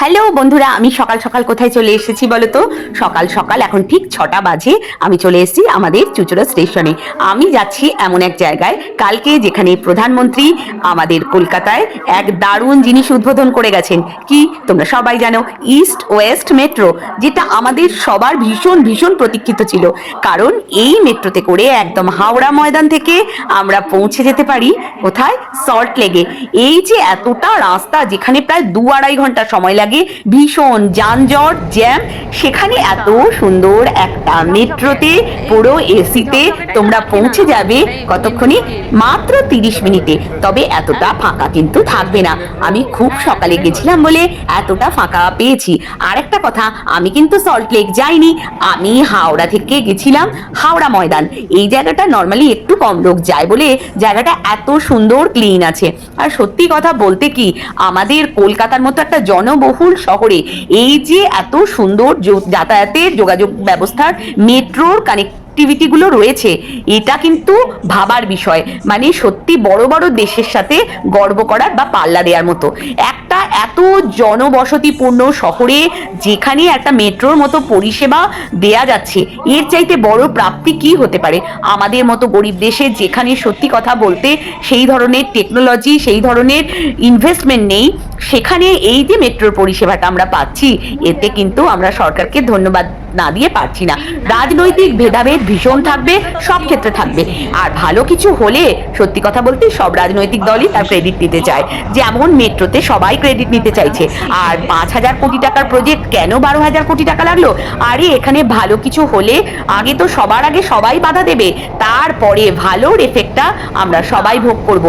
Hello বন্ধুরা, আমি সকাল সকাল কোথায় চলে এসেছি বলো তো? সকাল সকাল এখন ঠিক 6টা বাজে আমি চলে এসেছি আমাদের চুঁচুড়া স্টেশনে। আমি যাচ্ছি এমন এক জায়গায় কালকে যেখানে প্রধানমন্ত্রী আমাদের কলকাতায় এক দারুণ জিনিস উদ্বোধন করে গেছেন। কি তোমরা সবাই জানো, ইস্ট ওয়েস্ট মেট্রো, যেটা আমাদের সবার ভীষণ ভীষণ প্রতীক্ষিত ছিল। কারণ এই মেট্রোতে করে একদম হাওড়া ময়দান থেকে আমরা পৌঁছে যেতে পারি কোথায়? সল্ট লেগে। এই যে এতটা রাস্তা, যেখানে প্রায় 2-2.5 ঘন্টা সময় লাগে, ভীষণ যানজট জ্যাম, সেখানে এত সুন্দর একটা মেট্রোতে পুরো এসিতে তোমরা পৌঁছে যাবে কতক্ষণে? মাত্র 30 মিনিটে। তবে এতটা ফাঁকা কিন্তু থাকবে না। আমি খুব সকালে গেছিলাম বলে এতটা ফাঁকা পেয়েছি। আর একটা কথা, আমি কিন্তু সল্ট লেক যাইনি, আমি হাওড়া থেকে গেছিলাম হাওড়া ময়দান। এই জায়গাটা নর্মালি একটু কম লোক যায় বলে জায়গাটা এত সুন্দর ক্লিন আছে। আর সত্যি কথা বলতে কি, আমাদের কলকাতার মতো একটা জনবহুল শহরে এই যে এত সুন্দর যাতায়াতের যোগাযোগ ব্যবস্থার মেট্রোর কানেক্টিভিটি গুলো রয়েছে, এটা কিন্তু ভাবার বিষয়। মানে সত্যি বড় বড় দেশের সাথে গর্ব করার বা পাল্লা দেওয়ার মতো। একটা এত জনবসতিপূর্ণ শহরে যেখানে একটা মেট্রোর মতো পরিষেবা দেয়া যাচ্ছে, এর চাইতে বড় প্রাপ্তি কি হতে পারে আমাদের মতো গরিব দেশে, যেখানে সত্যি কথা বলতে সেই ধরনের টেকনোলজি, সেই ধরনের ইনভেস্টমেন্ট নেই। সেখানে এই যে মেট্রোর পরিষেবাটা আমরা পাচ্ছি, এতে কিন্তু আমরা সরকারকে ধন্যবাদ না দিয়ে পারছি না। রাজনৈতিক ভেদাভেদ ভীষণ থাকবে, সব ক্ষেত্রে থাকবে। আর ভালো কিছু হলে সত্যি কথা বলতে সব রাজনৈতিক দলই তার ক্রেডিট নিতে চায়। যেমন মেট্রোতে সবাই ক্রেডিট নিতে চাইছে। আর 5,000 কোটি টাকার প্রজেক্ট কেন 12,000 কোটি টাকা লাগলো? আরে এখানে ভালো কিছু হলে আগে তো সবার আগে সবাই বাধা দেবে, তারপরে ভালোর এফেক্টটা আমরা সবাই ভোগ করব।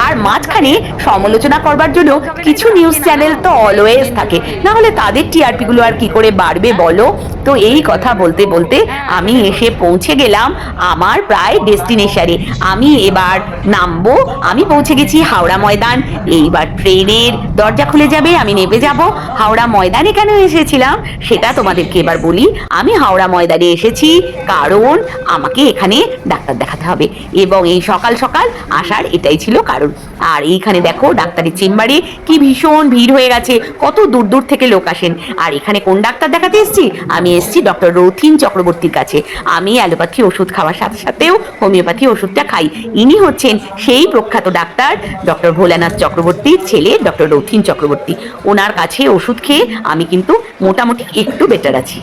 আর মাঝখানে সমালোচনা করবার জন্য কিছু নিউজ চ্যানেল তো অলওয়েজ থাকে, না হলে তাদের টিআরপি গুলো আর কি করে বাড়বে বলো? তো এই কথা বলতে বলতে আমি এসে পৌঁছে গেলাম আমার প্রায় ডেস্টিনেশনে। আমি এবার নামবো। আমি পৌঁছে গেছি হাওড়া ময়দান। এইবার ট্রেনের দরজা খুলে যাবে, আমি নেমে যাব। হাওড়া ময়দানে কেন এসেছিলাম সেটা তোমাদেরকে এবার বলি। আমি হাওড়া ময়দানে এসেছি কারণ আমাকে এখানে ডাক্তার দেখাতে হবে, এবং এই সকাল সকাল আসার এটাই ছিল কারণ। আর এইখানে দেখো ডাক্তারের চেম্বারে কি ভীষণ ভিড় হয়ে গেছে, কত দূর দূর থেকে লোক আসেন। আর এখানে কোন ডাক্তার দেখাতে এসেছি? আমি এসেছি ডক্টর রথীন চক্রবর্তীর কাছে। আমি অ্যালোপ্যাথি ওষুধ খাওয়ার সাথে সাথেও হোমিওপ্যাথি ওষুধটা খাই। ইনি হচ্ছেন সেই প্রখ্যাত ডাক্তার ডক্টর ভোলানাথ চক্রবর্তীর ছেলে ডক্টর রথীন চক্রবর্তী। ওনার কাছে ওষুধ খেয়ে আমি কিন্তু মোটামুটি একটু বেটার আছি।